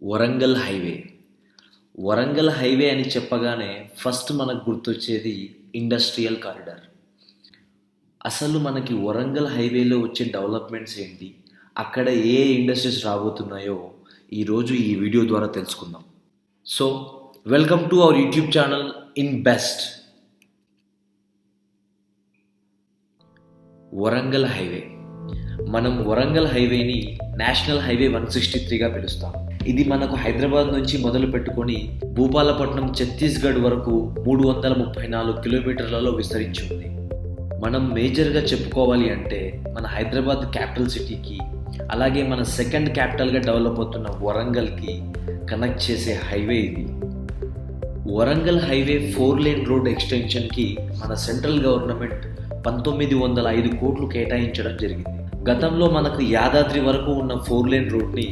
Warangal highway. Warangal highway అని చెప్పగానే first మనకు గుర్తొచ్చేది ఇండస్ట్రియల్ కారిడార్. అసలు మనకి వరంగల్ హైవేలో వచ్చే డెవలప్మెంట్స్ ఏంటి, అక్కడ ఏ ఇండస్ట్రీస్ రాబోతున్నాయో ఈరోజు ఈ వీడియో ద్వారా తెలుసుకుందాం. So welcome to our YouTube channel in best. Warangal highway. మనం వరంగల్ హైవేని నేషనల్ హైవే 163గా పిలుస్తాం. ఇది మనకు హైదరాబాద్ నుంచి మొదలు పెట్టుకొని భూపాలపట్నం ఛత్తీస్గఢ్ వరకు 334 కిలోమీటర్లలో విస్తరించి ఉంది. మనం మేజర్గా చెప్పుకోవాలి అంటే మన హైదరాబాద్ క్యాపిటల్ సిటీకి, అలాగే మన సెకండ్ క్యాపిటల్గా డెవలప్ అవుతున్న వరంగల్కి కనెక్ట్ చేసే హైవే ఇది. వరంగల్ హైవే 4 లేన్ రోడ్ ఎక్స్టెన్షన్కి మన సెంట్రల్ గవర్నమెంట్ 1905 కోట్లు కేటాయించడం జరిగింది. గతంలో మనకు యాదాద్రి వరకు ఉన్న 4 లేన్ రోడ్ని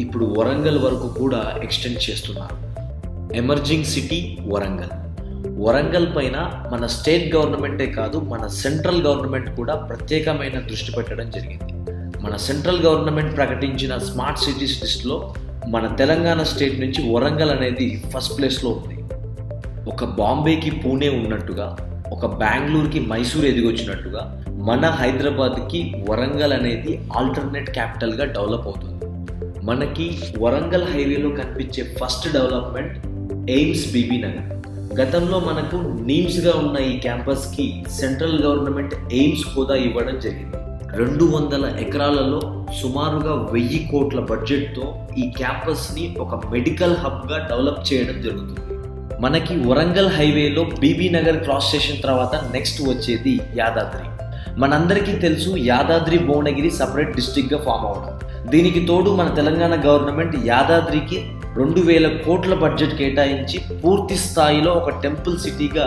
ఇప్పుడు వరంగల్ వరకు కూడా ఎక్స్టెండ్ చేస్తున్నారు. Emerging city Warangal. వరంగల్ పైన మన స్టేట్ గవర్నమెంటే కాదు, మన సెంట్రల్ గవర్నమెంట్ కూడా ప్రత్యేకమైన దృష్టి పెట్టడం జరిగింది. మన సెంట్రల్ గవర్నమెంట్ ప్రకటించిన స్మార్ట్ సిటీస్ లిస్ట్లో మన తెలంగాణ స్టేట్ నుంచి వరంగల్ అనేది ఫస్ట్ ప్లేస్లో ఉంది. ఒక బాంబేకి పూణే ఉన్నట్టుగా, ఒక బెంగళూరుకి మైసూర్ ఎదిగొచ్చినట్టుగా మన హైదరాబాద్కి వరంగల్ అనేది ఆల్టర్నేట్ క్యాపిటల్గా డెవలప్ అవుతుంది. మనకి వరంగల్ హైవేలో కనిపించే first development AIIMS Bibinagar. గతంలో మనకు నీమ్స్గా ఉన్న ఈ క్యాంపస్కి సెంట్రల్ గవర్నమెంట్ ఎయిమ్స్ హోదా ఇవ్వడం జరిగింది. 200 ఎకరాలలో సుమారుగా 1000 కోట్ల బడ్జెట్తో ఈ క్యాంపస్ని ఒక మెడికల్ హబ్గా డెవలప్ చేయడం జరుగుతుంది. మనకి వరంగల్ హైవేలో బీబీ నగర్ క్రాస్ స్టేషన్ తర్వాత నెక్స్ట్ వచ్చేది యాదాద్రి. మనందరికీ తెలుసు, యాదాద్రి భువనగిరి సపరేట్ డిస్ట్రిక్ట్గా ఫామ్ అవడం. దీనికి తోడు మన తెలంగాణ గవర్నమెంట్ యాదాద్రికి 2000 కోట్ల బడ్జెట్ కేటాయించి పూర్తి స్థాయిలో ఒక టెంపుల్ సిటీగా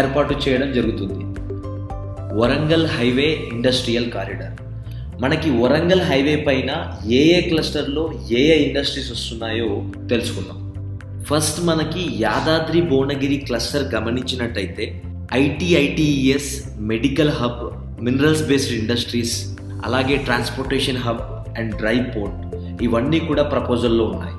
ఏర్పాటు చేయడం జరుగుతుంది. Warangal highway industrial corridor. మనకి వరంగల్ హైవే పైన ఏ క్లస్టర్లో ఏ ఇండస్ట్రీస్ వస్తున్నాయో తెలుసుకుందాం. ఫస్ట్ మనకి యాదాద్రి భువనగిరి క్లస్టర్ గమనించినట్టయితే IT ITES, medical hub, minerals based industries, అలాగే transportation hub and dry port, ఇవన్నీ కూడా ప్రపోజల్లో ఉన్నాయి.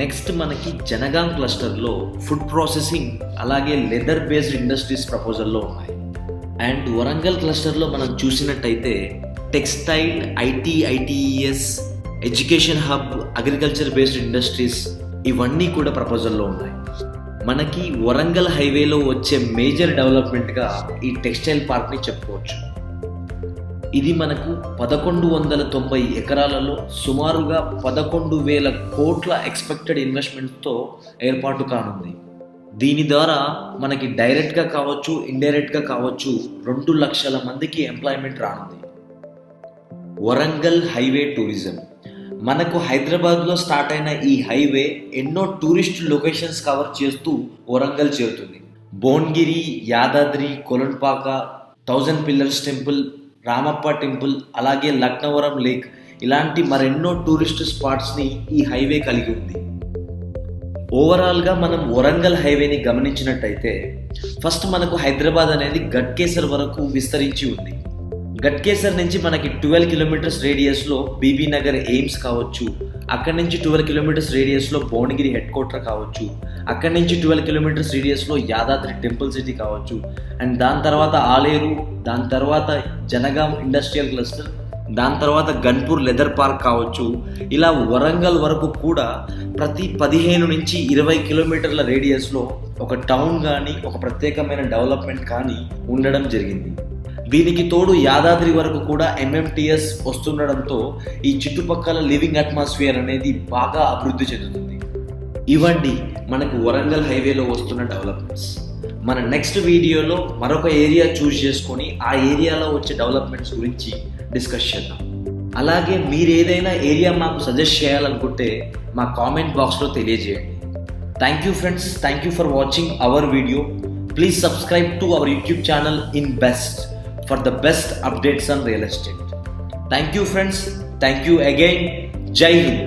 నెక్స్ట్ మనకి జనగాం క్లస్టర్లో ఫుడ్ ప్రాసెసింగ్, అలాగే లెదర్ బేస్డ్ ఇండస్ట్రీస్ ప్రపోజల్లో ఉన్నాయి. అండ్ వరంగల్ క్లస్టర్లో మనం చూసినట్టయితే textile, IT ITES, education hub, agriculture based industries, ఇవన్నీ కూడా ప్రపోజల్లో ఉన్నాయి. మనకి వరంగల్ హైవేలో వచ్చే మేజర్ డెవలప్మెంట్గా ఈ టెక్స్టైల్ పార్క్ని చెప్పుకోవచ్చు. ఇది మనకు 1190 ఎకరాలలో సుమారుగా 11,000 కోట్ల ఎక్స్పెక్టెడ్ ఇన్వెస్ట్మెంట్తో ఏర్పాటు కానుంది. దీని ద్వారా మనకి డైరెక్ట్గా కావచ్చు, ఇండైరెక్ట్గా కావచ్చు 2 లక్షల మందికి ఎంప్లాయ్మెంట్ రానుంది. Warangal highway tourism. మనకు హైదరాబాద్లో స్టార్ట్ అయిన ఈ హైవే ఎన్నో టూరిస్ట్ లొకేషన్స్ కవర్ చేస్తూ వరంగల్ చేరుతుంది. Bhuvanagiri, Yadadri, Kolanpaka, 1000 pillars temple, Ramappa temple, అలాగే లక్నవరం లేక్, ఇలాంటి మరెన్నో టూరిస్ట్ స్పాట్స్ని ఈ హైవే కలిగి ఉంది. ఓవరాల్గా మనం వరంగల్ హైవేని గమనించినట్టయితే ఫస్ట్ మనకు హైదరాబాద్ అనేది గట్కేసర్ వరకు విస్తరించి ఉంది. గట్కేసర్ నుంచి మనకి 12 కిలోమీటర్స్ రేడియస్లో బీబీ నగర్ ఎయిమ్స్ కావచ్చు, అక్కడి నుంచి 12 కిలోమీటర్స్ రేడియస్లో భువనగిరి హెడ్ క్వార్టర్ కావచ్చు, అక్కడి నుంచి 12 కిలోమీటర్స్ రేడియస్లో యాదాద్రి టెంపుల్ సిటీ కావచ్చు, అండ్ దాని తర్వాత ఆలేరు, దాని తర్వాత జనగాం ఇండస్ట్రియల్ క్లస్టర్, దాని తర్వాత గన్పూర్ లెదర్ పార్క్ కావచ్చు. ఇలా వరంగల్ వరకు కూడా ప్రతి 15 నుంచి 20 కిలోమీటర్ల రేడియస్లో ఒక టౌన్ కానీ, ఒక ప్రత్యేకమైన డెవలప్మెంట్ కానీ ఉండడం జరిగింది. దీనికి తోడు యాదాద్రి వరకు కూడా ఎంఎంటీఎస్ వస్తుండడంతో ఈ చుట్టుపక్కల లివింగ్ అట్మాస్ఫియర్ అనేది బాగా అభివృద్ధి చెందుతుంది. ఇవండి మనకు వరంగల్ హైవేలో వస్తున్న డెవలప్మెంట్స్. మన నెక్స్ట్ వీడియోలో మరొక ఏరియా చూస్ చేసుకొని ఆ ఏరియాలో వచ్చే డెవలప్మెంట్స్ గురించి డిస్కస్ చేద్దాం. అలాగే మీరు ఏదైనా ఏరియా మాకు సజెస్ట్ చేయాలనుకుంటే మా కామెంట్ బాక్స్లో తెలియజేయండి. Thank you friends, thank you for watching our video. Please subscribe to our YouTube channel in best for the best updates on real estate. Thank you friends. Thank you again. Jai Hind.